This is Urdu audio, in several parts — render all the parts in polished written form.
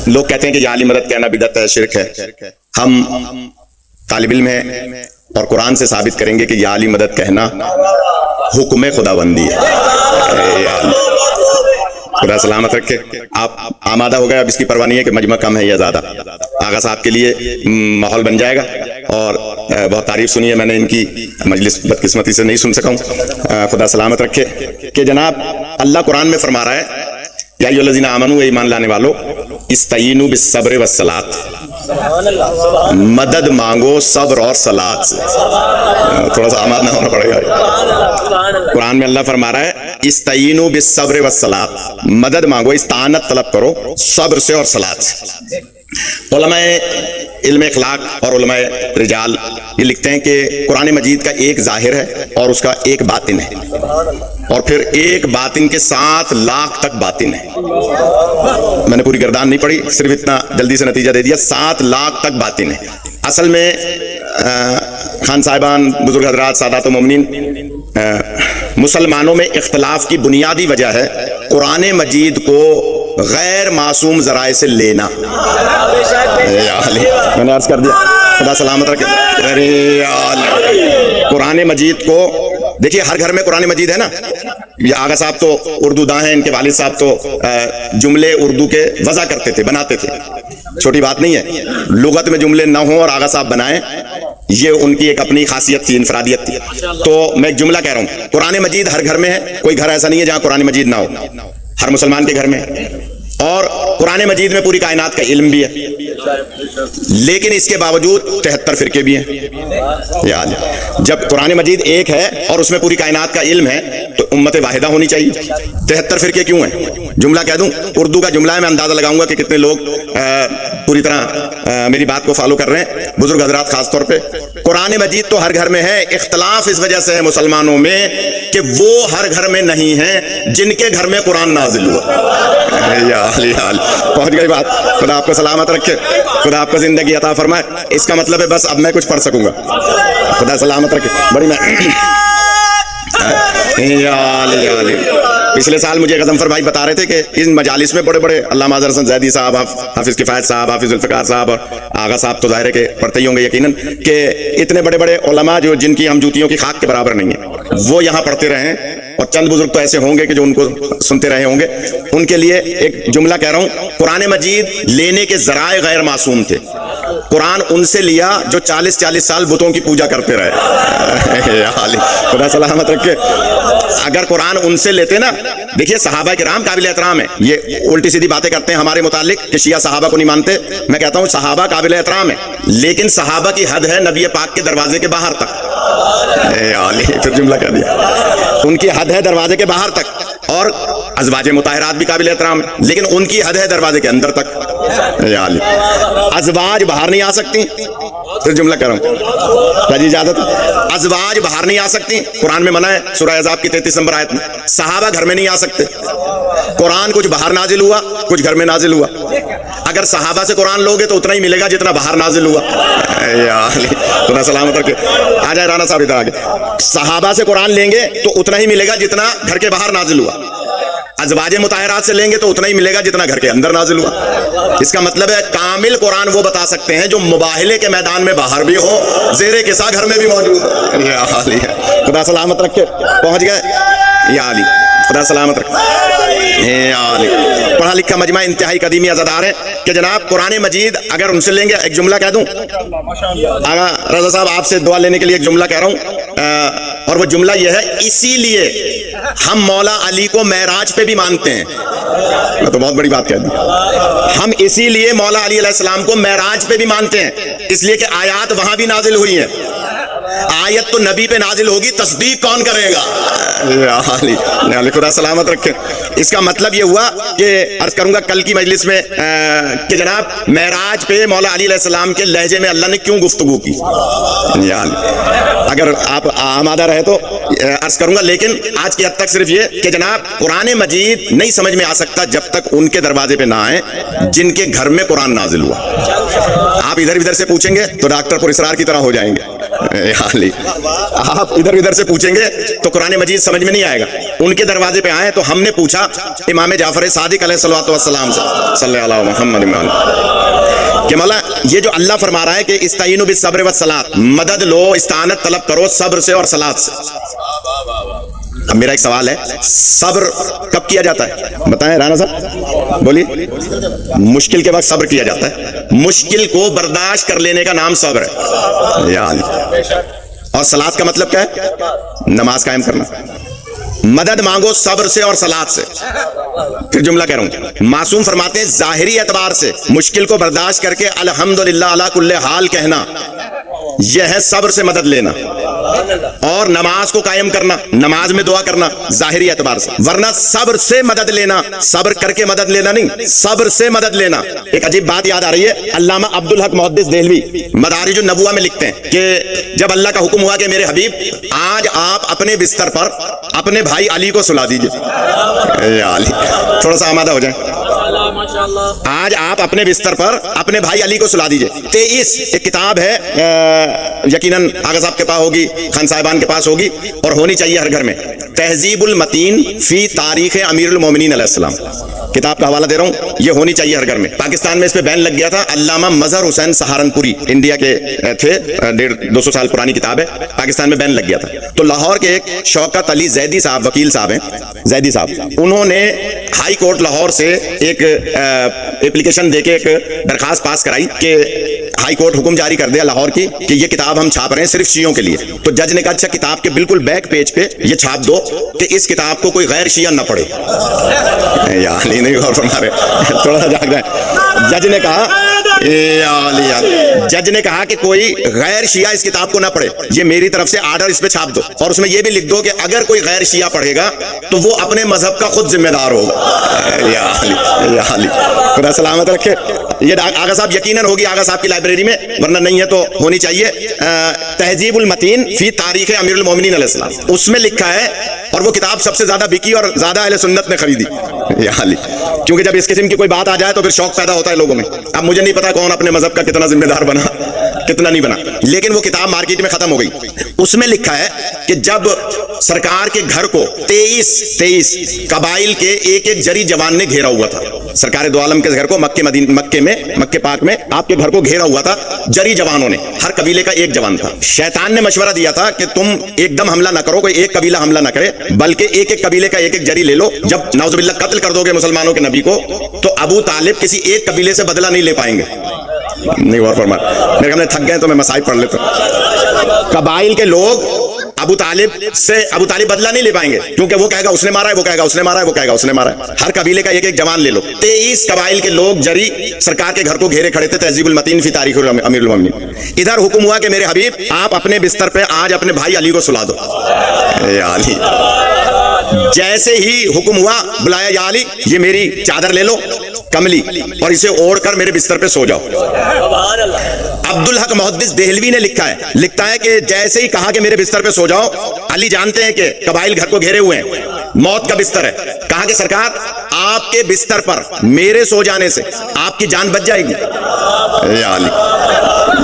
لوگ کہتے ہیں کہ یا علی مدد کہنا بدعت ہے، شرک ہے. ہم طالب علم ہیں اور قرآن سے ثابت کریں گے کہ یا علی مدد کہنا حکم خداوندی ہے. خدا سلامت رکھے. آپ آمادہ ہو گئے، اب اس کی پرواہ نہیں ہے کہ مجمع کم ہے یا زیادہ. آغا صاحب کے لیے ماحول بن جائے گا. اور بہت تعریف سنی ہے میں نے ان کی، مجلس بدقسمتی سے نہیں سن سکا ہوں. خدا سلامت رکھے کہ جناب اللہ قرآن میں فرما رہا ہے یا ایھا الذین آمنوا، اے ایمان لانے والو، استعینوا بالصبر والصلاۃ، مدد مانگو صبر اور صلاۃ سے. تھوڑا سا آماد نہ ہونا پڑے گا. قرآن میں اللہ فرما رہا ہے استعینوا بالصبر والصلاۃ، مدد مانگو، استعانت طلب کرو صبر سے اور صلاۃ سے. علماء علم اخلاق اور علماء رجال یہ لکھتے ہیں کہ قرآن مجید کا ایک ظاہر ہے اور اس کا ایک باطن ہے، اور پھر ایک باطن کے 7 لاکھ تک باطن ہے. میں نے پوری گردان نہیں پڑھی، صرف اتنا جلدی سے نتیجہ دے دیا، 7 لاکھ تک باطن ہے. اصل میں خان صاحبان، بزرگ حضرات، سادات و مومنین، مسلمانوں میں اختلاف کی بنیادی وجہ ہے قرآن مجید کو غیر معصوم ذرائع سے لینا. میں نے عرض کر دیا، خدا سلامت رکھے. قرآن مجید کو دیکھیے، ہر گھر میں قرآن مجید ہے نا. یہ آغا صاحب تو اردو داں ہیں، ان کے والد صاحب تو جملے اردو کے وضع کرتے تھے، بناتے تھے. چھوٹی بات نہیں ہے، لغت میں جملے نہ ہوں اور آغا صاحب بنائیں، یہ ان کی ایک اپنی خاصیت تھی، انفرادیت تھی. تو میں ایک جملہ کہہ رہا ہوں، قرآن مجید ہر گھر میں ہے. کوئی گھر ایسا نہیں ہے جہاں قرآن مجید نہ ہو، ہر مسلمان کے گھر میں ہے. اور قرآن مجید میں پوری کائنات کا علم بھی ہے، لیکن اس کے باوجود 73 فرقے بھی ہیں. یاد، جب قرآن مجید ایک ہے اور اس میں پوری کائنات کا علم ہے تو امت واحدہ ہونی چاہیے. 73 فرقے کیوں ہیں؟ جملہ کہہ دوں، اردو کا جملہ ہے، میں اندازہ لگاؤں گا کہ کتنے لوگ پوری طرح میری بات کو فالو کر رہے ہیں، بزرگ حضرات خاص طور پہ. قرآن مجید تو ہر گھر میں ہے، اختلاف اس وجہ سے ہے مسلمانوں میں کہ وہ ہر گھر میں نہیں ہیں جن کے گھر میں قرآن نازل ہوا. یا علی حال، پہنچ گئی بات. خدا آپ کو سلامت رکھے، خدا آپ کو زندگی عطا فرمائے. اس کا مطلب ہے بس اب میں کچھ پڑھ سکوں گا. خدا سلامت رکھے. بڑی میں پچھلے سال مجھے غضنفر بھائی بتا رہے تھے کہ ان مجالس میں بڑے بڑے علامہ اظہر حسن زیدی صاحب، حافظ کفایت صاحب، حافظ الفقار صاحب اور آغا صاحب تو ظاہر ہے کہ پڑھتے ہی ہوں گے یقیناً، کہ اتنے بڑے بڑے علماء جو جن کی ہم جوتیوں کی خاک کے برابر نہیں ہیں، وہ یہاں پڑھتے رہے ہیں. اور چند بزرگ تو ایسے ہوں گے کہ جو ان کو سنتے رہے ہوں گے. ان کے لیے ایک جملہ کہہ رہا ہوں، قرآن مجید لینے کے ذرائع غیر معصوم تھے. قرآن ان سے لیا جو 40 سال بتوں کی پوجا کرتے رہے. خدا سلامت رکھے. اگر قرآن ان سے لیتے نا، دیکھیے صحابہ کرام قابل احترام ہیں. یہ الٹی سیدھی باتیں کرتے ہیں ہمارے متعلق کہ شیعہ صحابہ کو نہیں مانتے. میں کہتا ہوں صحابہ قابل احترام ہیں، لیکن صحابہ کی حد ہے نبی پاک کے دروازے کے باہر تک. پھر جملہ کہہ دیا، ان کی حد ہے دروازے کے باہر تک. اور ازواج مطہرات بھی قابل احترام ہیں، لیکن ان کی حد ہے دروازے کے اندر تک. ازواج باہر نہیں آ سکتی. پھر جملہ کہہ رہا ہوں، اجازت، ازواج باہر نہیں آ سکتی، قرآن میں منع ہے. سورہ احزاب کی 33 نمبر آیت میں. صحابہ گھر میں نہیں آ سکتے. قرآن کچھ باہر نازل ہوا، کچھ گھر میں نازل ہوا. اگر صحابہ سے قرآن لوگے تو اتنا ہی ملے گا جتنا باہر نازل ہوا. خدا سلامت رکھے. آ جائے رانا صاحب ادھر آگے. صحابہ سے قرآن لیں گے تو اتنا ہی ملے گا جتنا گھر کے باہر نازل ہوا. ازواج مطہرات سے لیں گے تو اتنا ہی ملے گا جتنا گھر کے اندر نازل ہوا. اس کا مطلب ہے کامل قرآن وہ بتا سکتے ہیں جو مباہلے کے میدان میں باہر بھی ہو، زیر کسا گھر میں بھی موجود ہے. خدا سلامت رکھے. پہنچ گئے. یا علی، خدا سلامت رکھے. پڑھا لکھا مجمع انتہائی قدیمی عزادار ہے کہ جناب قرآن مجید اگر ان سے لیں گے، ایک جملہ کہہ دوں، آغا رضا صاحب آپ سے دعا لینے کے لیے ایک جملہ کہہ رہا ہوں، اور وہ جملہ یہ ہے، اسی لیے ہم مولا علی کو معراج پہ بھی مانتے ہیں. میں تو بہت بڑی بات کہہ دی. ہم اسی لیے مولا علی علیہ السلام کو معراج پہ بھی مانتے ہیں، اس لیے کہ آیات وہاں بھی نازل ہوئی ہیں. آیت تو نبی پہ نازل ہوگی، تصدیق کون کرے گا؟ خدا سلامت رکھے. اس کا مطلب یہ ہوا کہ عرض کروں گا کل کی مجلس میں کہ جناب معراج پہ مولا علی علیہ السلام کے لہجے میں اللہ نے کیوں گفتگو کی. اگر آپ آمادہ رہے تو عرض کروں گا، لیکن آج کی حد تک صرف یہ کہ جناب قرآن مجید نہیں سمجھ میں آ سکتا جب تک ان کے دروازے پہ نہ آئے جن کے گھر میں قرآن نازل ہوا. آپ ادھر ادھر سے پوچھیں گے تو ڈاکٹر پر اسرار کی طرح ہو جائیں گے. علی آپ ادھر ادھر سے پوچھیں گے تو قرآن مجید سمجھ میں نہیں آئے گا. ان کے دروازے پہ آئے تو ہم نے پوچھا امام جعفر صادق علیہ الصلوۃ والسلام سے صلی اللہ علیہ محمد کہ مولا یہ جو اللہ فرما رہا ہے کہ استعینوا بالصبر والصلاۃ، مدد لو، استعانت طلب کرو صبر سے اور صلاۃ سے. اب میرا ایک سوال ہے، صبر کب کیا جاتا ہے بتائیں رانا صاحب بولیے. مشکل کے وقت صبر کیا جاتا ہے، مشکل کو برداشت کر لینے کا نام صبر ہے یعنی. اور صلاۃ کا مطلب کیا ہے؟ نماز قائم کرنا. مدد مانگو صبر سے اور صلاۃ سے. پھر جملہ کہہ رہا ہوں، معصوم فرماتے ہیں ظاہری اعتبار سے مشکل کو برداشت کر کے الحمدللہ علی کل حال کہنا، یہ ہے صبر سے مدد لینا. اور نماز کو قائم کرنا، نماز میں دعا کرنا ظاہری اعتبار سے. ورنہ صبر سے مدد لینا، صبر کر کے مدد لینا نہیں، صبر سے مدد لینا. ایک عجیب بات یاد آ رہی ہے، علامہ عبدالحق محدث دہلوی مدارج النبوہ میں لکھتے ہیں کہ جب اللہ کا حکم ہوا کہ میرے حبیب آج آپ اپنے بستر پر اپنے بھائی علی کو سلا دیجئے. علی تھوڑا سا آمادہ ہو جائیں. آج آپ اپنے بستر پر اپنے بھائی علی کو سلا دیجئے. 23 ایک کتاب ہے، یقیناً آغا صاحب کے پاس ہوگی، خان صاحبان کے پاس ہوگی اور ہونی چاہیے ہر گھر میں. تہذیب المتین فی تاریخ امیر المومنین علیہ السلام کتاب کا حوالہ دے رہا ہوں، یہ ہونی چاہیے ہر گھر میں. پاکستان میں اس پہ بین لگ گیا تھا. علامہ مظہر حسین سہارنپوری انڈیا کے تھے، 150-200 سال پرانی کتاب ہے، پاکستان میں بین لگ گیا تھا. تو لاہور کے ایک شوکت علی زیدی صاحب، وکیل صاحب ہیں زیدی صاحب، انہوں نے ہائی کورٹ لاہور سے ایک اپلیکیشن دے کے ایک درخواست پاس کرائی کہ ہائی کورٹ حکم جاری کر دیا لاہور کی کہ یہ کتاب ہم چھاپ رہے ہیں صرف شیعوں کے لیے. تو جج نے کہا اچھا کتاب کے بالکل بیک پیج پہ یہ چھاپ دو کہ اس کتاب کو کوئی غیر شیعہ نہ پڑھے. یعنی نہیں غور فرما رہے، تھوڑا سا جاگ جائیں. جج نے کہا کہ کوئی غیر شیعہ اس کتاب کو نہ پڑھے، یہ میری طرف سے آرڈر اس پہ چھاپ دو، اور اس میں یہ بھی لکھ دو کہ اگر کوئی غیر شیعہ پڑھے گا تو وہ اپنے مذہب کا خود ذمہ دار ہوگا. خدا سلامت رکھے. یہ آغا صاحب یقیناً ہوگی آغا صاحب کی لائبریری میں، ورنہ نہیں ہے تو ہونی چاہیے. تہذیب المتین فی تاریخ امیر المومنین علیہ السلام، اس میں لکھا ہے، اور وہ کتاب سب سے زیادہ بکی اور زیادہ اہل سنت نے خریدی. کیونکہ جب اس قسم کی کوئی بات آ جائے تو پھر شوق پیدا ہوتا ہے لوگوں میں. اب مجھے نہیں پتا کون اپنے مذہب کا کتنا ذمہ دار بنا کتنا نہیں بنا، لیکن وہ کتاب مارکیٹ میں ختم ہو گئی. اس میں لکھا ہے کہ جب سرکار کے گھر کو 23 قبائل کے ایک ایک جری جوان نے گھیرا ہوا تھا، سرکار دو عالم کے گھر کو مکے پاک میں آپ کے گھر کو گھیرا ہوا تھا جری جوانوں نے، ہر قبیلے کا ایک جوان تھا. شیطان نے مشورہ دیا تھا کہ تم ایک دم حملہ نہ کرو، کوئی ایک قبیلہ حملہ نہ کرے، بلکہ ایک ایک قبیلے کا ایک ایک جری لے لو. جب نعوذ باللہ قتل کر دو گے مسلمانوں کے نبی کو تو ابو طالب کسی ایک قبیلے سے بدلہ نہیں لے پائیں گے. نہیں غور فرما، میرے ہم نے تھک گئے تو میں مسائل پڑھ لیتا ہوں. قبائل کے لوگ ابو طالب بدلہ نہیں لے پائیں گے، کیونکہ وہ کہے گا اس نے مارا ہے، وہ کہے گا اس نے مارا ہے، وہ کہے گا اس نے مارا ہے. ہر قبیلے کا ایک ایک جوان لے لو. 23 قبائل کے لوگ جری سرکار کے گھر کو گھیرے کھڑے تھے. تہذیب المتین فی تاریخ امیر المومنین. ادھر حکم ہوا کہ میرے حبیب آپ اپنے بستر پہ آج اپنے بھائی علی کو سلا دو. یا علی، جیسے ہی حکم ہوا بلایا، یا علی یہ میری چادر لے لو کملی اور اسے اوڑھ کر میرے بستر پہ سو جاؤ. عبدالحق محدث دہلوی نے لکھتا ہے کہ جیسے ہی کہا کہ میرے بستر پہ سو جاؤ، علی جانتے ہیں کہ قبائل گھر کو گھیرے ہوئے ہیں، موت کا بستر ہے. کہا کہ سرکار آپ کے بستر پر میرے سو جانے سے آپ کی جان بچ جائے گی. یا علی،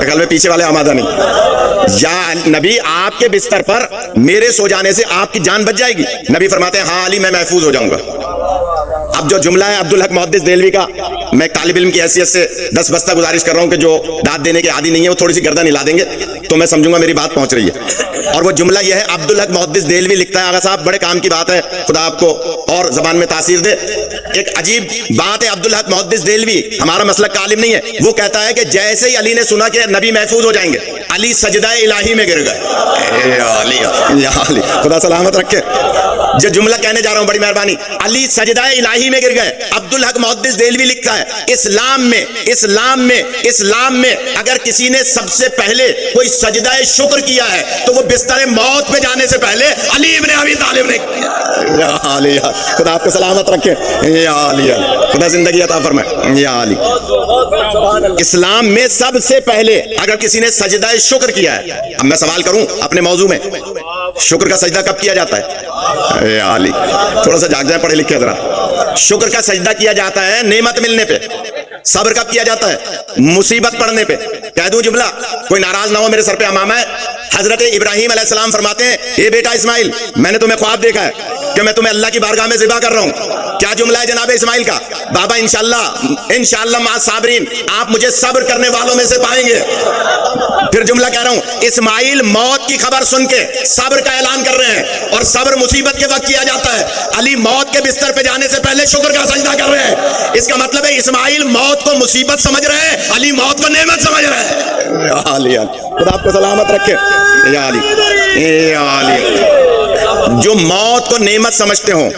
خیال میں پیچھے والے آمادہ نہیں. یا نبی آپ کے بستر پر میرے سو جانے سے آپ کی جان بچ جائے گی. نبی فرماتے ہیں ہاں علی میں محفوظ ہو جاؤں گا. اب جو جملہ ہے عبدالحق محدث دہلوی کا، میں طالب علم کی حیثیت سے 10 بستہ گزارش کر رہا ہوں کہ جو داد دینے کے عادی نہیں ہے وہ تھوڑی سی گردن ہلا دیں گے تو میں سمجھوں گا میری بات پہنچ رہی ہے. اور وہ جملہ یہ ہے، عبدالحق محدث دہلوی لکھتا ہے، آغا صاحب بڑے کام کی بات ہے، خدا آپ کو اور زبان میں تاثیر دے. ایک عجیب بات ہے، عبدالحق محدث دہلوی ہمارا مسلک کا عالم نہیں ہے، وہ کہتا ہے کہ جیسے ہی علی نے سنا کہ نبی محفوظ ہو جائیں گے، علی سجدہ الہی میں گر گئے. خدا سلامت رکھے. جو جملہ کہنے جا رہا ہوں بڑی مہربانی، علی سجدہ الہی میں گر گئے. عبدالحق محدث دہلوی لکھتا ہے اسلام میں اگر کسی نے سب سے پہلے کوئی سجدہ شکر کیا ہے تو وہ بستر موت پہ جانے سے پہلے علی ابن ابی طالب نے کیا. یا علی، خدا آپ کو سلامت رکھے. یا علی، خدا زندگی عطا فرمائے. یا علی، اسلام میں سب سے پہلے اگر کسی نے سجدہ شکر کیا ہے. اب میں سوال کروں اپنے موضوع میں، شکر کا سجدہ کب کیا جاتا ہے؟ اے علی، تھوڑا سا جاگ جائیں پڑھے لکھے ذرا. شکر کا سجدہ کیا جاتا ہے نعمت ملنے پہ. صبر کب کیا جاتا ہے؟ مصیبت پڑنے پہ۔ کہہ دوں جملہ، کوئی ناراض نہ ہو، میرے سر پہ امامہ ہے۔ حضرت ابراہیم علیہ السلام فرماتے ہیں، اے بیٹا اسماعیل، میں نے تمہیں خواب دیکھا ہے کہ میں تمہیں اللہ کی بارگاہ میں ذبح کر رہا ہوں۔ کیا جملہ ہے جناب اسماعیل کا؟ بابا انشاءاللہ مع صابرین، آپ مجھے صبر کرنے والوں میں سے پائیں گے۔ پھر جملہ کہہ رہا ہوں، اسماعیل موت کی خبر سن کے صبر کا اعلان کر رہے ہیں، اور صبر مصیبت کے وقت کیا جاتا ہے۔ علی موت کے بستر پہ جانے سے پہلے شکر کا سجدہ کر رہے ہیں۔ اس کا مطلب ہے اسماعیل موت کو مصیبت سمجھ رہے ہیں، علی موت کو نعمت سمجھ رہے ہیں۔ یا علی، خدا آپ کو سلامت رکھے۔ یا علی، یا علی، جو موت کو نعمت سمجھتے ہوں،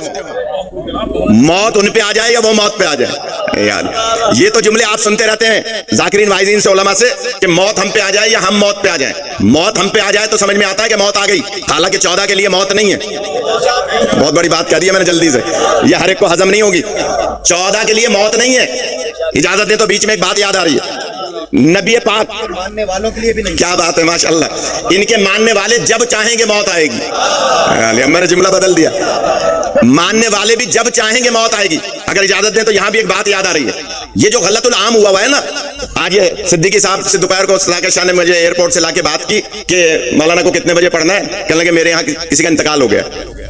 موت ان پہ آ جائے یا وہ موت پہ آ جائے، یار یہ تو جملے آپ سنتے رہتے ہیں ذاکرین وائزین سے، علماء سے، کہ موت ہم پہ آ جائے یا ہم موت پہ آ جائیں۔ موت ہم پہ آ جائے تو سمجھ میں آتا ہے کہ موت آ گئی، حالانکہ 14 کے لیے موت نہیں ہے۔ بہت بڑی بات کہہ دی ہے میں نے جلدی سے، یہ ہر ایک کو ہضم نہیں ہوگی۔ 14 کے لیے موت نہیں ہے۔ اجازت دیں تو بیچ میں ایک بات یاد آ رہی ہے، نبی پاک ماننے والوں کے لیے بھی نہیں۔ کیا بات ہے، ماشاءاللہ، ان کے ماننے والے جب چاہیں گے موت آئے گی۔ میں نے جملہ بدل دیا، ماننے والے بھی جب چاہیں گے موت آئے گی۔ اگر اجازت دیں تو یہاں بھی ایک بات یاد آ رہی ہے، یہ جو غلط العام ہوا ہے نا، آج یہ صدیقی صاحب سے دوپہر کو صلاح شاہ نے مجھے ایئرپورٹ سے لا کے بات کی کہ مولانا کو کتنے بجے پڑھنا ہے، کہنے لگے میرے یہاں کسی کا انتقال ہو گیا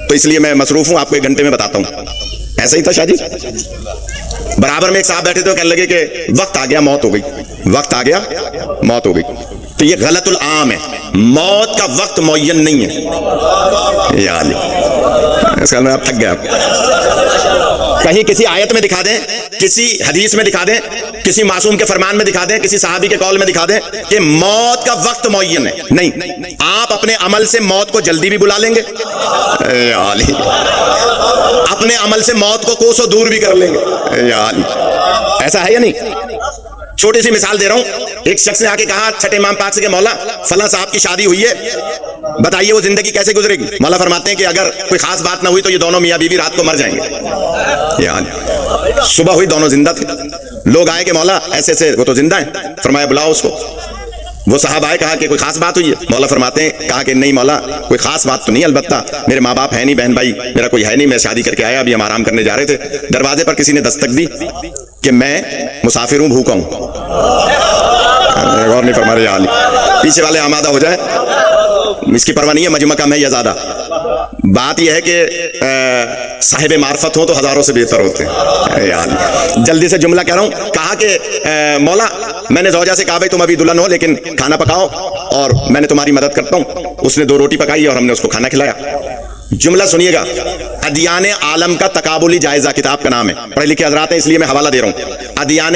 تو اس لیے میں مصروف ہوں، آپ کو 1 گھنٹے میں بتاتا ہوں۔ ایسا ہی تھا شاہ جی، برابر میں ایک صاحب بیٹھے تھے، کہنے لگے کہ وقت آ گیا موت ہو گئی، وقت آ گیا موت ہو گئی۔ تو یہ غلط العام ہے، موت کا وقت معین نہیں ہے۔ یا علی، اس کا میں آپ تھک گیا۔ کہیں کسی آیت میں دکھا دیں، کسی حدیث میں دکھا دیں، کسی معصوم کے فرمان میں دکھا دیں، کسی صحابی کے قول میں دکھا دیں کہ موت کا وقت معین ہے؟ نہیں، آپ اپنے عمل سے موت کو جلدی بھی بلا لیں گے، یا علی، اپنے عمل سے موت کو کوسوں دور بھی کر لیں گے، یا علی، ایسا ہے یا نہیں؟ چھوٹی سی مثال دے رہا ہوں، ایک شخص نے آ کے کہا چھٹے امام پاک سے کہ مولا فلاں صاحب کی شادی ہوئی ہے، بتائیے وہ زندگی کیسے گزرے گی؟ مولا فرماتے ہیں کہ اگر کوئی خاص بات نہ ہوئی تو یہ دونوں میاں بیوی رات کو مر جائیں گے۔ یعنی صبح ہوئی دونوں زندہ تھے، لوگ آئے کہ مولا ایسے ایسے، وہ تو زندہ ہیں، فرمایا بلاؤ اس کو۔ وہ صاحب آئے، کہا کہ کوئی خاص بات ہوئی ہے؟ مولا فرماتے ہیں، کہا کہ نہیں مولا کوئی خاص بات تو نہیں، البتہ میرے ماں باپ ہے نہیں، بہن بھائی میرا کوئی ہے نہیں، میں شادی کر کے آیا، ابھی ہم آرام کرنے جا رہے تھے، دروازے پر کسی نے دستک دی کہ میں مسافر ہوں، بھوکا ہوں۔ غور نہیں فرما رہے، یا علی، پیچھے والے آمادہ ہو جائے، اس کی پرواہ نہیں ہے مجمع کا میں یا زیادہ۔ بات یہ ہے کہ صاحب معرفت ہو تو ہزاروں سے بہتر ہوتے ہیں، یا علی۔ جلدی سے جملہ کہہ رہا ہوں، کہا کہ مولا میں نے زوجہ سے کہا بھائی تم ابھی دلہن ہو لیکن کھانا پکاؤ اور میں نے تمہاری مدد کرتا ہوں۔ اس نے 2 روٹی پکائی اور ہم نے اس کو کھانا کھلایا۔ جملہ سنیے گا، ادیان عالم کا تقابلی جائزہ کتاب کا نام ہے، پڑھے لکھے حضرات ہیں اس لیے میں حوالہ دے رہا ہوں۔ ادیان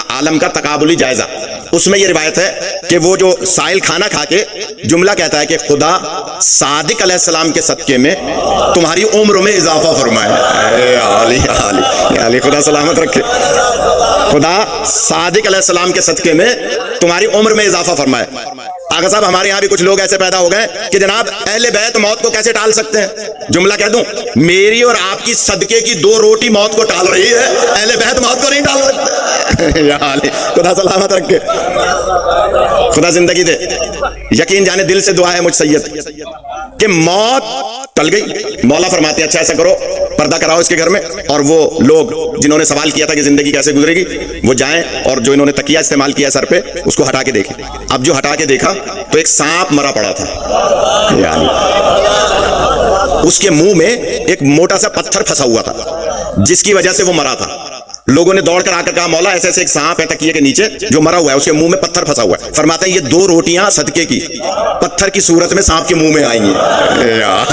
عالم کا تقابلی جائزہ، اس میں یہ روایت ہے کہ وہ جو سائل کھانا کھا کے جملہ کہتا ہے کہ خدا صادق علیہ السلام کے صدقے میں تمہاری عمر میں اضافہ فرمائے۔ اے علی، خدا سلامت رکھے، خدا صادق علیہ السلام کے صدقے میں تمہاری عمر میں اضافہ فرمائے۔ آقا صاحب ہمارے یہاں بھی کچھ لوگ ایسے پیدا ہو گئے کہ جناب اہل بیت موت کو کیسے ٹال سکتے ہیں؟ جملہ کہہ دوں، میری اور آپ کی صدقے کی 2 روٹی موت کو ٹال رہی ہے، اہل بیت موت کو نہیں ٹال سکتے۔ یا علی، خدا سلامت رکھے، خدا زندگی دے۔ یقین جانے دل سے دعا ہے مجھ سید کہ موت ٹل گئی۔ مولا فرماتے ہیں اچھا ایسا کرو، پردہ کراؤ اس کے گھر میں، اور وہ لوگ جنہوں نے سوال کیا تھا کہ زندگی کیسے گزرے گی وہ جائیں اور جو انہوں نے تکیہ استعمال کیا سر پہ اس کو ہٹا کے دیکھیں۔ اب جو ہٹا کے دیکھا تو ایک سانپ مرا پڑا تھا، یعنی اس کے منہ میں ایک موٹا سا پتھر پھنسا ہوا تھا جس کی وجہ سے وہ مرا تھا۔ لوگوں نے دوڑ کر آ کر کہا مولا ایسے ایسے ایک سانپ ہے تکیے کے نیچے جو مرا ہوا ہے، اس کے منہ میں پتھر پھنسا ہوا ہے۔ فرماتے ہیں یہ 2 روٹیاں صدقے کی پتھر کی صورت میں سانپ کے منہ میں آئیں گی۔ یا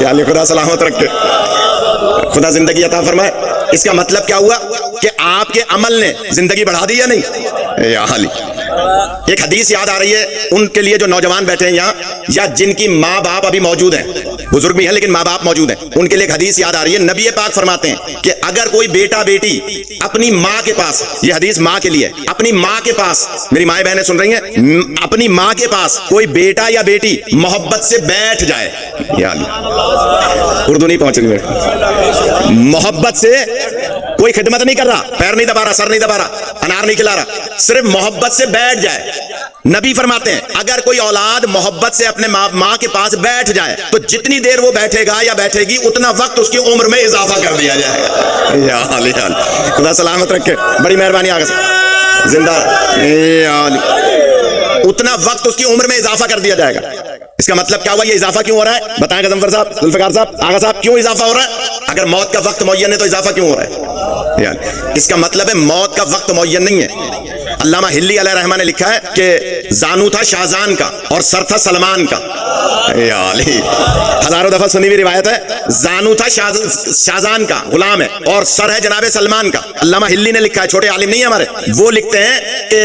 علی، خدا سلامت رکھے، خدا زندگی عطا فرمائے۔ اس کا مطلب کیا ہوا کہ آپ کے عمل نے زندگی بڑھا دی یا نہیں؟ یا علی، ایک حدیث یاد آ رہی ہے ان کے لیے جو نوجوان بیٹھے ہیں یہاں یا جن کی ماں باپ ابھی موجود ہیں، بزرگ بھی ہیں لیکن ماں باپ موجود ہیں، ان کے لیے ایک حدیث یاد آ رہی ہے۔ نبی پاک فرماتے ہیں کہ اگر کوئی بیٹا بیٹی اپنی ماں کے پاس، یہ حدیث ماں کے لیے، اپنی ماں کے پاس، میری مائیں بہنیں سن رہی ہیں، اپنی ماں کے پاس کوئی بیٹا یا بیٹی محبت سے بیٹھ جائے، یعنی اردو نہیں پہنچ رہی، محبت سے کوئی خدمت نہیں کر رہا، پیر نہیں دبا رہا، سر نہیں دبا رہا، انار نہیں کھلا رہا، صرف محبت سے بیٹھ جائے، نبی فرماتے ہیں اگر کوئی اولاد محبت سے اپنے ماں کے پاس بیٹھ جائے تو جتنی دیر وہ بیٹھے گا یا بیٹھے گی اتنا وقت اس کی عمر میں اضافہ کر دیا جائے گا. یا علی خدا سلامت رکھے, بڑی مہربانی. آگے زندہ اتنا وقت اس کی عمر میں اضافہ کر دیا جائے گا. اس کا مطلب کیا ہوا؟ یہ اضافہ کیوں ہو رہا ہے؟ بتائیں غضنفر صاحب, ذوالفقار صاحب, آغا صاحب, کیوں اضافہ ہو رہا ہے؟ اگر موت کا وقت معین ہے تو اضافہ کیوں ہو رہا ہے؟ یعنی اس کا مطلب ہے موت کا وقت معین نہیں ہے. علامہ ہلی علیہ رحمہ نے لکھا ہے کہ زانو تھا شاہجہاں کا اور سر تھا سلمان کا. ہزاروں دفعہ سنی ہوئی روایت ہے, زانو تھا شاہجہاں کا غلام ہے اور سر ہے جناب سلمان کا. علامہ ہلی نے لکھا ہے, چھوٹے عالم نہیں ہے ہمارے, وہ لکھتے ہیں کہ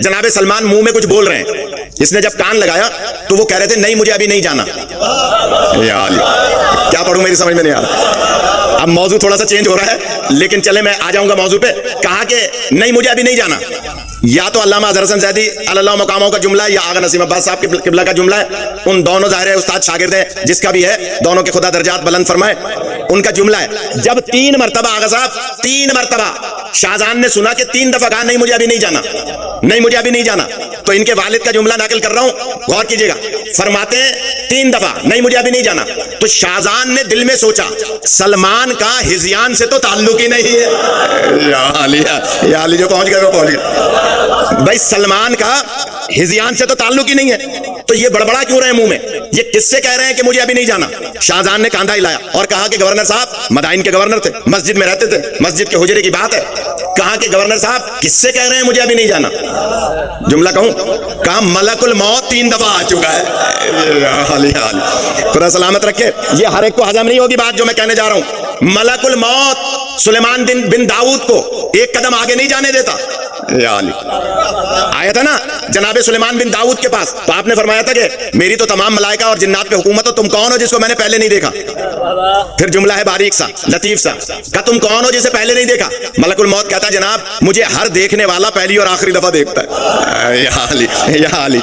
جناب سلمان منہ میں کچھ بول رہے ہیں. اس نے جب کان لگایا تو وہ کہہ رہے تھے نہیں مجھے ابھی نہیں جانا. کیا پڑھوں میری سمجھ میں نہیں آ رہا. اب موضوع تھوڑا سا چینج ہو رہا ہے لیکن چلے میں آ جاؤں گا موضوع پہ. کہا کہ نہیں مجھے ابھی نہیں جانا. یا تو علامہ اظہر حسن زیدی اللہ مقاموں کا جملہ ہے یا آغا نسیم عباس صاحب کے قبلہ کا جملہ ہے. ان دونوں ظاہر ہے استاد شاگرد ہیں, جس کا بھی ہے دونوں کے خدا درجات بلند فرمائے. ان کا جملہ ہے جب 3 مرتبہ آغا صاحب 3 مرتبہ شاہجہاں نے سنا کہ 3 دفعہ کہا نہیں مجھے ابھی نہیں جانا, نہیں مجھے ابھی نہیں جانا, تو ان کے والد کا جملہ نقل کر رہا ہوں, غور کیجئے گا. فرماتے ہیں 3 دفعہ نہیں مجھے ابھی نہیں جانا, تو شاہجہاں نے دل میں سوچا سلمان کا ہذیان سے تو تعلق ہی نہیں ہے. یا علی جو پہنچ گئے وہ پہنچ گئے. بھائی سلمان کا ہذیان سے تو تعلق ہی نہیں ہے, تو یہ بڑبڑا کیوں رہے منہ میں؟ یہ کس سے کہہ رہے ہیں کہ مجھے ابھی نہیں جانا؟ شاہجہاں نے کاندھا ہلایا اور کہا کہ گورنر صاحب, مدائن کے گورنر تھے, مسجد میں رہتے تھے, مسجد کے حجرے کی بات ہے. کہا کہ گورنر صاحب کس سے کہہ رہے ہیں مجھے ابھی نہیں جانا؟ جملہ کہوں, کہا ملک الموت 3 دفعہ آ چکا ہے. خدا سلامت رکھے. یہ ہر ایک کو ہضم نہیں ہوگی بات جو میں کہنے جا رہا ہوں. ملک الموت سلیمان بن داؤد کو ایک قدم آگے نہیں جانے دیتا. آیا تھا نا جناب سلیمان بن داؤد کے پاس, تو آپ نے فرمایا تھا کہ میری تو تمام ملائکہ اور جنات پہ حکومت ہو, تم کون ہو جس کو میں نے پہلے نہیں دیکھا؟ پھر جملہ ہے باریک سا لطیف سا, کہ تم کون ہو جسے پہلے نہیں دیکھا؟ ملک الموت کہتا ہے جناب مجھے ہر دیکھنے والا پہلی اور آخری دفعہ دیکھتا ہے. یا علی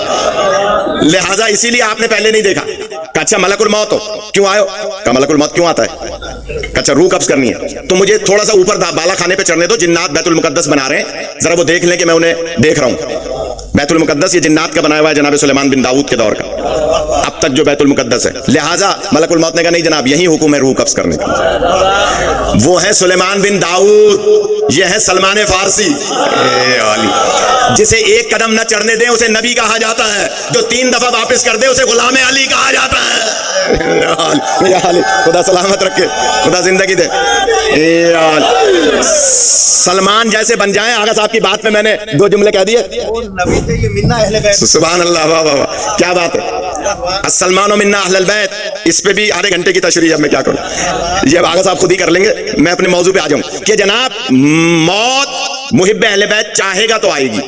لہٰذا اسی لیے آپ نے پہلے نہیں دیکھا. کہ اچھا ملک الموت ہو, کیوں آئے ہو؟ کہ ملک الموت کیوں آتا ہے؟ اچھا روح قبض کرنی ہے تو مجھے تھوڑا سا اوپر بالا خانے پہ چڑھنے دو, جنات بیت المقدس بنا رہے ہیں, ذرا وہ دیکھ لیں کہ میں انہیں دیکھ رہا ہوں. بیت المقدس یہ جنات کا بنایا ہوا ہے جناب سلیمان بن داؤد کے دور کا, اب تک جو بیت المقدس ہے. لہٰذا ملک الموت نے کہا نہیں جناب یہی حکم ہے روح قبض کرنے کا. وہ ہے سلیمان بن داؤد, یہ ہے سلمان فارسی, جسے ایک قدم نہ چڑھنے دیں اسے نبی کہا جاتا ہے, جو 3 دفعہ واپس کر دے اسے غلام علی کہا جاتا ہے. خدا سلامت رکھے, خدا زندگی دے. سلمان جیسے بن جائیں. آغا صاحب کی بات میں نے 2 جملے کہہ دیے. سبحان اللہ, واہ واہ واہ, کیا بات ہے. السلمان و منا اہل البیت, اس پہ بھی آدھے گھنٹے کی تشریح اب میں کیا کروں, یہ اب آغا صاحب خود ہی کر لیں گے. میں اپنے موضوع پہ آ جاؤں کہ جناب موت محب اہل بیت چاہے گا تو آئے گی,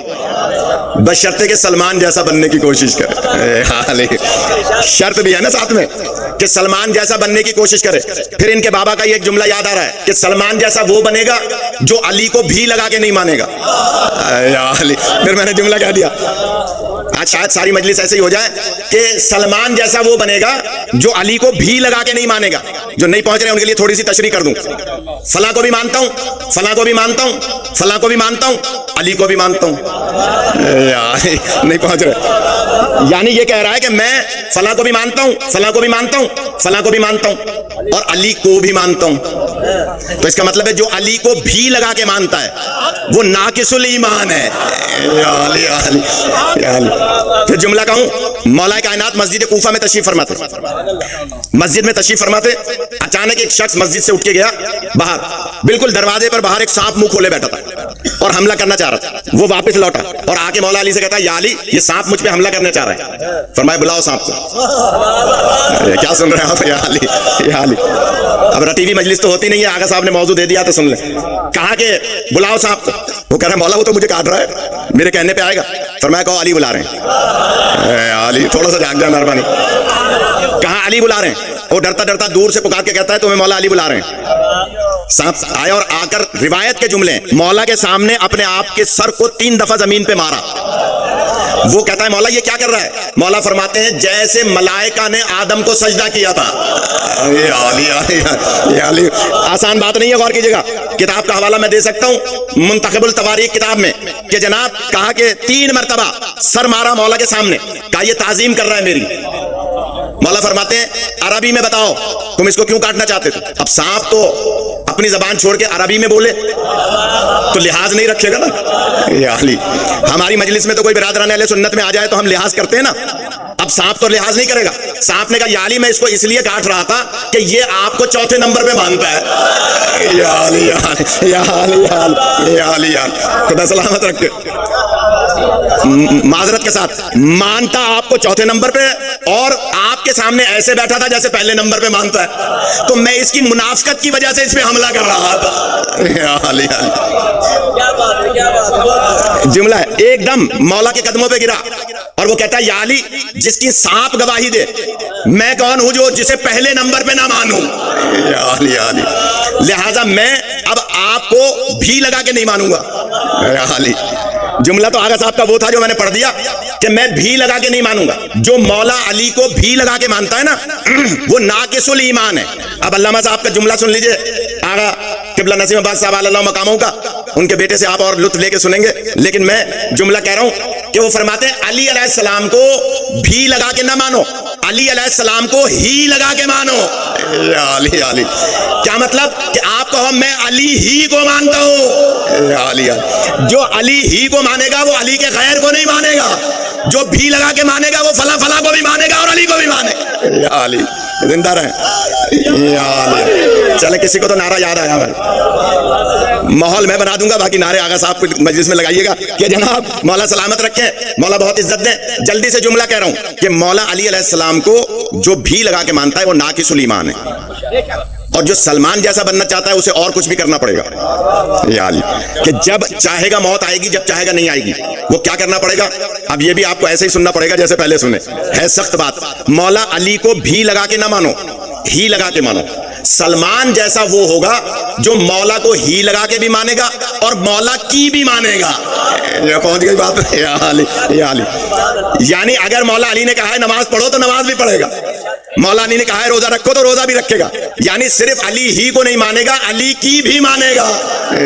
بشرطے کہ سلمان جیسا بننے کی کوشش کرے. شرط بھی ہے نا ساتھ میں کہ سلمان جیسا بننے کی کوشش کرے. پھر ان کے بابا کا یہ ایک جملہ یاد آ رہا ہے کہ سلمان جیسا وہ بنے گا جو علی کو بھی لگا کے نہیں مانے گا. پھر میں نے جملہ کہہ دیا. آج شاید ساری مجلس ایسے ہی ہو جائے کہ سلمان جیسا وہ بنے گا جو علی کو بھی لگا کے نہیں مانے گا. جو نہیں پہنچ رہے ان کے لیے تھوڑی سی تشریح کر دوں. فلاں کو بھی مانتا ہوں, فلاں کو بھی مانتا ہوں, فلاں کو بھی مانتا ہوں, علی کو بھی مانتا ہوں. نہیں پہنچ رہے. یعنی یہ کہہ رہا ہے کہ میں فلاں کو بھی مانتا ہوں, فلاں کو بھی مانتا ہوں, فلاں کو بھی مانتا ہوں اور علی کو بھی مانتا ہوں. تو اس کا مطلب ہے جو علی کو بھی لگا کے مانتا ہے وہ ناقص الایمان ہے. پھر جملہ کہوں, مولا کائنات مسجد کوفہ میں تشریف فرماتے, مسجد میں تشریف فرماتے, اچانک ایک شخص مسجد سے اٹھ کے گیا باہر, بالکل دروازے پر باہر ایک سانپ منہ کھولے بیٹھا تھا اور حملہ کرنا چاہ رہا تھا. وہ واپس لوٹا اور آ کے مولا علی سے کہتا ہے یا علی یہ سانپ مجھ پہ حملہ کرنا چاہ رہا ہے. فرمایا بلاؤ سانپ کو. کیا سن رہے ہیں آپ؟ یا علی, یا علی. اب رٹی ہوئی مجلس تو ہوتی نہیں ہے, آغا صاحب نے موضوع دے دیا تو سن لیں. کہا کہ بلاؤ سانپ کو. وہ کہہ رہا ہے مولا وہ تو مجھے کاٹ رہا ہے, میرے کہنے پہ آئے گا. فرمایا کہو علی بلا رہے ہیں. علی تھوڑا سا جاگ جا مہربانی. کہاں علی بلا رہے ہیں. وہ ڈرتا ڈرتا دور سے پکار کے کہتا ہے تمہیں مولا علی بلا رہے ہیں. سانپ آیا اور آ کر روایت کے جملے, مولا کے سامنے اپنے آپ کے سر کو 3 دفعہ زمین پہ مارا. وہ کہتا ہے مولا یہ کیا کر رہا ہے؟ مولا فرماتے ہیں جیسے ملائکہ نے آدم کو سجدہ کیا تھا. یہ علی آسان بات نہیں ہے، غور کیجیے گا. کتاب کا حوالہ میں دے سکتا ہوں، منتخب التواریخ کتاب میں، کہ جناب کہا کہ 3 مرتبہ سر مارا مولا کے سامنے، کہا یہ تعظیم کر رہا ہے میری. مولا فرماتے ہیں عربی میں بتاؤ تم اس کو کیوں کاٹنا چاہتے تھے؟ اب سانپ تو اپنی زبان چھوڑ کے عربی میں بولے تو لحاظ نہیں رکھے گا نا. یا علی ہماری مجلس میں تو کوئی برادران اہل سنت میں آ جائے تو ہم لحاظ کرتے ہیں نا. اب سانپ تو لحاظ نہیں کرے گا. سانپ نے کہا یا علی میں اس کو اس لیے کاٹ رہا تھا کہ یہ آپ کو چوتھے نمبر پہ مانتا ہے. یا علی یا علی یا علی یا علی یا علی خدا سلامت رکھے. معذرت کے ساتھ مانتا آپ کو چوتھے نمبر پہ، اور آپ کے سامنے ایسے بیٹھا تھا جیسے پہلے نمبر پہ مانتا ہے. تو میں اس کی منافقت کی وجہ سے اس پہ حملہ کر رہا تھا. یا علی جملہ ہے ایک دم مولا کے قدموں پہ گرا اور وہ کہتا ہے یا علی جس کی سانپ گواہی دے میں کون ہوں جو جسے پہلے نمبر پہ نہ مانوں. یا علی یا علی لہذا میں اب آپ کو بھی لگا کے نہیں مانوں گا. یا علی جملہ تو آغا صاحب کا وہ تھا جو میں نے پڑھ دیا کہ میں بھی لگا کے نہیں مانوں گا. جو مولا علی کو بھی لگا کے مانتا ہے نا وہ ناقص الایمان ہے. اب علامہ صاحب کا جملہ سن لیجئے، آغا قبلہ نسیم عباس صاحب علیہ مقاموں کا، ان کے بیٹے سے آپ اور لطف لے کے سنیں گے، لیکن میں جملہ کہہ رہا ہوں کہ وہ فرماتے ہیں علی علیہ السلام کو بھی لگا کے نہ مانو، علی علیہ السلام کو ہی لگا کے مانو. یا علی علی کیا مطلب کہ آپ کو میں علی ہی کو مانتا ہوں. یا علی جو علی ہی کو مانے گا وہ علی کے غیر کو نہیں مانے گا، جو بھی لگا کے مانے گا وہ فلاں فلاں کو بھی مانے گا اور علی کو بھی مانے گا. یا علی زندہ رہیں. یا علی چلے کسی کو تو نعرہ یاد آیا ہے، ماحول میں بنا دوں گا، باقی نعرے آغا صاحب کو مجلس میں لگائیے گا کہ جناب مولا سلامت رکھیں، مولا بہت عزت دیں. جلدی سے جملہ کہہ رہا ہوں کہ مولا علی علیہ السلام کو جو بھی لگا کے مانتا ہے وہ ناقص الایمان ہے، اور جو سلمان جیسا بننا چاہتا ہے اسے اور کچھ بھی کرنا پڑے گا. یا علی کہ جب چاہے گا موت آئے گی، جب چاہے گا نہیں آئے گی. وہ کیا کرنا پڑے گا؟ اب یہ بھی آپ کو ایسے ہی سننا پڑے گا جیسے پہلے سنے، ہے سخت بات. مولا علی کو بھی لگا کے نہ مانو، ہی لگا کے مانو. سلمان جیسا وہ ہوگا جو مولا کو ہی لگا کے بھی مانے گا اور مولا کی بھی مانے گا. یہ پہنچ گئی بات. یا علی یا علی یعنی اگر مولا علی نے کہا ہے نماز پڑھو تو نماز بھی پڑھے گا، مولا علی نے کہا ہے روزہ رکھو تو روزہ بھی رکھے گا. یعنی صرف علی ہی کو نہیں مانے گا، علی کی بھی مانے گا.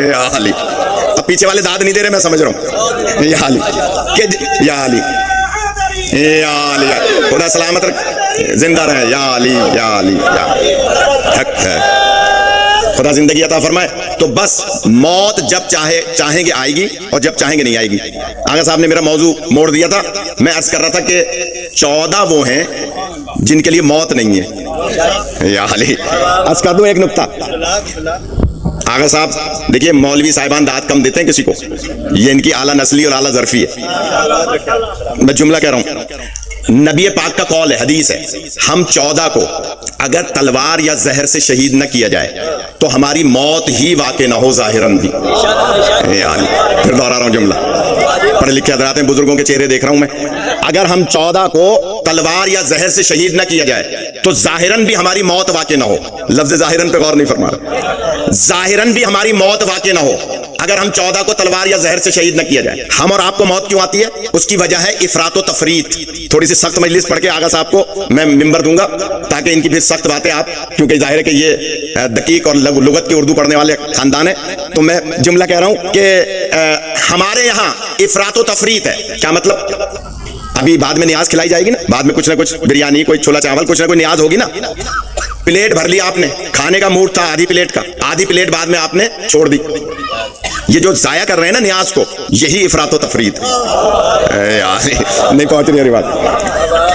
یا علی اب پیچھے والے داد نہیں دے رہے، میں سمجھ رہا ہوں. یا علی کہ یا علی یا علی خدا سلامت رکھ، زندہ رہے. یا علی یا علی یا حق ہے، خدا زندگی عطا فرمائے. تو بس موت جب چاہیں گے آئے گی اور جب چاہیں گے نہیں آئے گی. آغا صاحب نے میرا موضوع موڑ دیا تھا، میں عرض کر رہا تھا کہ 14 وہ ہیں جن کے لیے موت نہیں ہے. یا علی عرض کر دوں ایک نقطہ. آغا صاحب دیکھیے مولوی صاحبان داد کم دیتے ہیں کسی کو، یہ ان کی اعلیٰ نسلی اور اعلیٰ ظرفی ہے. میں جملہ کہہ رہا ہوں، نبی پاک کا قول ہے، حدیث ہے، ہم 14 کو اگر تلوار یا زہر سے شہید نہ کیا جائے تو ہماری موت ہی واقع نہ ہو ظاہراً بھی. پھر دوہرا رہا ہوں جملہ، پڑھے لکھے حضرات ہیں، بزرگوں کے چہرے دیکھ رہا ہوں میں. اگر ہم 14 کو تلوار یا زہر سے شہید نہ کیا جائے تو ظاہراً بھی ہماری موت واقع نہ ہو. لفظ ظاہراً پہ غور نہیں فرما رہا، ظاہراً بھی ہماری موت واقع نہ ہو اگر ہم 14 کو تلوار یا زہر سے شہید نہ کیا جائے. ہم اور آپ کو موت کیوں آتی ہے؟ اس کی وجہ ہے افراط و تفریط. تھوڑی سی سخت مجلس پڑھ کے آغا صاحب کو میں ممبر دوں گا تاکہ ان کی بھی سخت باتیں آپ، کیونکہ ظاہر ہے کہ یہ دقیق اور لغت کی اردو پڑھنے والے خاندان ہے. تو میں جملہ کہہ رہا ہوں کہ ہمارے یہاں افراط و تفریط ہے. کیا مطلب؟ ابھی بعد میں نیاز کھلائی جائے گی نا، بعد میں کچھ نہ کچھ بریانی، کوئی چھولا چاول، کچھ نہ کوئی نیاز ہوگی نا. پلیٹ بھر لی آپ نے، کھانے کا موڈ تھا آدھی پلیٹ کا، آدھی پلیٹ بعد میں آپ نے چھوڑ دی. یہ جو ضائع کر رہے ہیں نا نیاز کو، یہی افراط و تفریط. نہیں پہنچ رہی بات.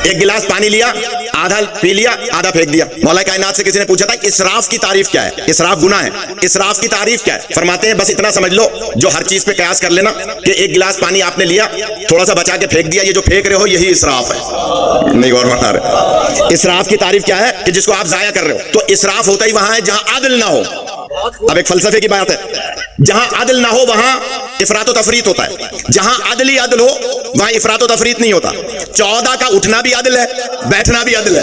ایک گلاس پانی لیا، آدھا پی لیا، آدھا پھینک دیا. مولا کائنات سے کسی نے پوچھا تھا اسراف کی تعریف کیا ہے؟ اسراف گناہ ہے، اسراف کی تعریف کیا ہے؟ فرماتے ہیں بس اتنا سمجھ لو جو ہر چیز پہ قیاس کر لینا کہ ایک گلاس پانی آپ نے لیا، تھوڑا سا بچا کے پھینک دیا، یہ جو پھینک رہے ہو یہی اسراف ہے. نہیں غور بتا رہے. اسراف کی تعریف کیا ہے؟ کہ جس کو آپ ضائع کر رہے ہو. تو اسراف ہوتا ہی وہاں ہے جہاں عدل نہ ہو. اب ایک فلسفے کی بات ہے، جہاں عدل نہ ہو وہاں افراط و تفریط ہوتا ہے، جہاں عدل ہی عدل ہو وہاں افراط و تفریط نہیں ہوتا. 14 کا اٹھنا بھی عدل ہے، بیٹھنا بھی عدل ہے.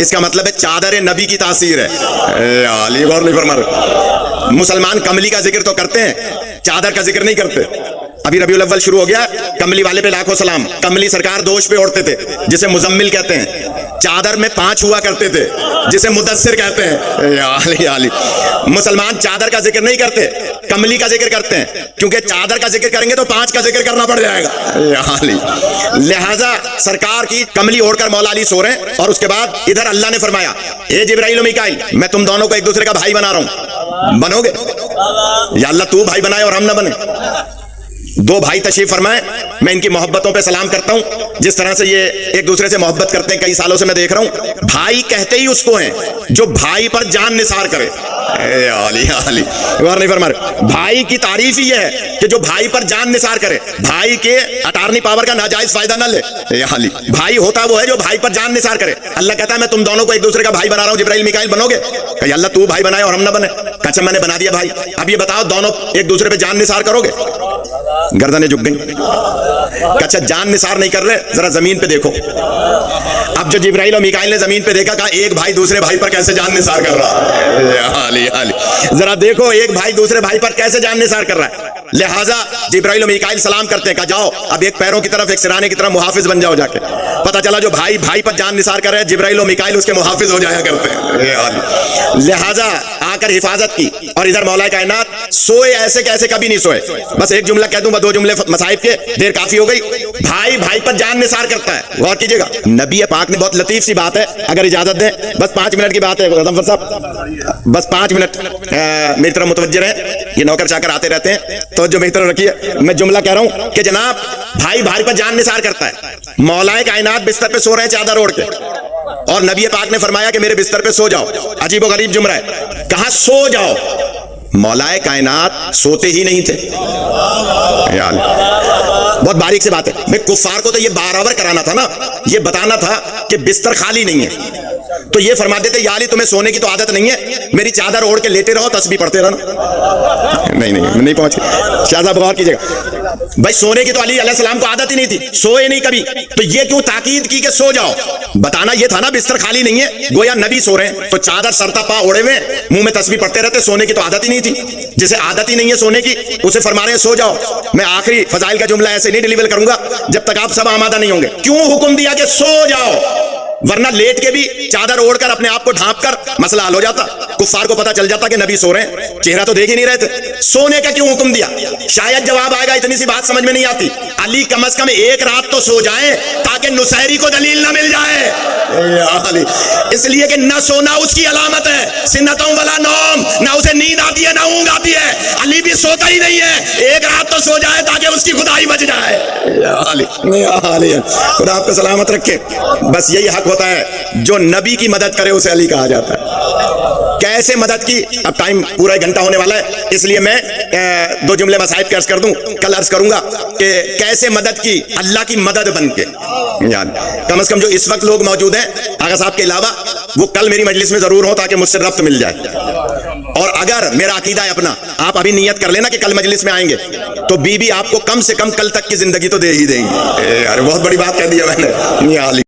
اس کا مطلب ہے چادر نبی کی تاثیر ہے. علی غور نہیں فرما رہے. مسلمان کملی کا ذکر تو کرتے ہیں, چادر کا ذکر نہیں کرتے. ابھی ربیع الاول شروع ہو گیا, کملی والے پہ لاکھوں سلام. کملی سرکار دوش پہ اوڑھتے تھے جسے مزمل کہتے ہیں. چادر میں 5 ہوا کرتے تھے جسے مدثر کہتے ہیں. علی مسلمان چادر کا ذکر نہیں کرتے, کملی کا ذکر کرتے ہیں, کیونکہ چادر کا ذکر کریں گے تو 5 کا ذکر کرنا پڑ جائے گا. لہذا سرکار کی کملی اوڑھ کر مولا علی سو رہے ہیں, اور اس کے بعد ادھر اللہ نے فرمایا اے جبرائیل و میکائیل, میں تم دونوں کو ایک دوسرے کا بھائی بنا رہا ہوں, بنو گے؟ یا اللہ تو بھائی بنائے اور ہم نہ بنے. 2 بھائی تشریف فرمائے, میں ان کی محبتوں پہ سلام کرتا ہوں. جس طرح سے یہ ایک دوسرے سے محبت کرتے ہیں کئی سالوں سے میں دیکھ رہا ہوں. بھائی کہتے ہی اس کو ہیں جو بھائی پر جان نثار کرے. علی غور نہیں فرما رہے. بھائی کی تعریف ہی ہے کہ جو بھائی پر جان نثار کرے, بھائی کے اٹارنی پاور کا ناجائز فائدہ نہ لے. علی بھائی ہوتا وہ ہے جو بھائی پر جان نثار کرے. اللہ کہتا ہے میں تم دونوں کو ایک دوسرے کا بھائی بنا رہا ہوں, جبرائیل میکائیل بنو گے؟ کہ اللہ تو بھائی بنائے اور ہم نہ بنے. اچھا میں نے بنا دیا بھائی, اب یہ بتاؤ دونوں ایک دوسرے پہ جان نثار کرو گے؟ گردنیں جھک گئیں. اچھا جان نثار نہیں کر رہے, ذرا زمین پہ دیکھو. اب جو جبرائیل اور میکائیل نے زمین پہ دیکھا, کہا ایک بھائی دوسرے بھائی پر کیسے جان نثار کر رہا ہے. ذرا دیکھو ایک بھائی دوسرے بھائی پر کیسے جان نثار کر رہا ہے. لہٰذا جبرائیل اور میکائیل سلام کرتے ہیں, کہا جاؤ اب ایک پیروں کی طرف ایک سرانے کی طرف محافظ بن جاؤ. جا کے پتہ چلا جو بھائی بھائی پر جان نثار کر رہے ہیں, جبرائیل اور میکائیل اس کے محافظ ہو جایا کرتے ہیں. لہٰذا آ کر حفاظت کی. اور ادھر مولا کائنات سوئے ایسے کیسے کبھی نہیں سوئے. بس ایک جملہ کہہ دوں, 2 جملے مصائب کے, دیر کافی ہو گئی. بھائی بھائی پر جان نثار کرتا ہے, غور کیجیے گا. نبی پاک نے بہت لطیف سی بات ہے, اگر اجازت دیں بس 5 منٹ کی بات ہے غضنفر صاحب, بس 5 منٹ میری طرف متوجہ رہیں. یہ نوکر چاکر آتے رہتے ہیں تو جو میری طرف رکھیے. میں جملہ کہہ رہا ہوں کہ جناب بھائی بھائی پر جان نثار کرتا ہے. مولا کائنات بستر پہ سو رہے ہیں چادر اوڑھ کے, اور نبی پاک نے فرمایا کہ میرے بستر پہ سو جاؤ. عجیب و غریب جملہ ہے, کہاں سو جاؤ. مولا کائنات سوتے ہی نہیں تھے. بہت باریک سے بات ہے. میں کفار کو تو یہ برابر کرانا تھا نا, یہ بتانا تھا کہ بستر خالی نہیں ہے, تو یہ فرما دیتے یا علی تمہیں سونے کی تو عادت نہیں ہے, میری چادر اوڑھ کے لیٹے رہو, تسبیح پڑھتے رہنا. نہیں پہنچ گئے. شاہ صاحب غور کیجیے گا, بھائی سونے کی تو علی علیہ السلام کو عادت ہی نہیں تھی, سوئے نہیں کبھی, تو یہ کیوں تاکید کی کہ سو جاؤ؟ بتانا یہ تھا نا بستر خالی نہیں ہے, گویا نبی سو رہے ہیں تو چادر سرتا پا اوڑے ہوئے, منہ میں تسبیح پڑھتے رہتے. سونے کی تو عادت ہی نہیں تھی. جسے عادت ہی نہیں ہے سونے کی اسے فرما رہے ہیں سو جاؤ. میں آخری فضائل کا جملہ ایسے نہیں ڈیلیور کروں گا جب تک آپ سب آمادہ نہیں ہوں گے. کیوں حکم دیا کہ سو جاؤ؟ ورنہ لیٹ کے بھی چادر اوڑھ کر اپنے آپ کو ڈھانپ کر مسئلہ حل ہو جاتا. کفار کو پتا چل جاتا کہ نبی سو رہے ہیں, چہرہ تو دیکھ ہی نہیں رہے تھے. سونے کا کیوں حکم دیا؟ شاید جواب آئے گا, اتنی سی بات سمجھ میں نہیں آتی. علی کم از کم ایک رات تو سو جائیں تاکہ نصیری کو دلیل نہ مل جائے. اس لیے کہ نہ سونا اس کی علامت ہے, سنتوں والا نوم, نہ اسے نیند آتی ہے نہ اونگ آتی ہے. علی بھی سوتا ہی نہیں ہے, ایک رات تو سو جائے تاکہ اس کی خدائی بچ جائے. خدا آپ کو سلامت رکھے. بس یہی حق ہوتا ہے, جو نبی کی مدد کرے اسے علی کہا جاتا ہے. کیسے مدد کی؟ اب ٹائم پورا 1 گھنٹہ ہونے والا ہے, اس لیے میں 2 جملے مصائب کے عرض کر دوں. کل عرض کروں گا کہ کیسے مدد کی, اللہ کی مدد بن کے. کم از کم جو اس وقت لوگ موجود ہیں آغا صاحب کے علاوہ, وہ کل میری مجلس میں ضرور ہو تاکہ مجھ سے ربط مل جائے. اور اگر میرا عقیدہ ہے اپنا, آپ ابھی نیت کر لینا کہ کل مجلس میں آئیں گے, تو بی بی آپ کو کم سے کم کل تک کی زندگی تو دے ہی دیں گی. بہت بڑی بات کہہ دی ہے میں نے.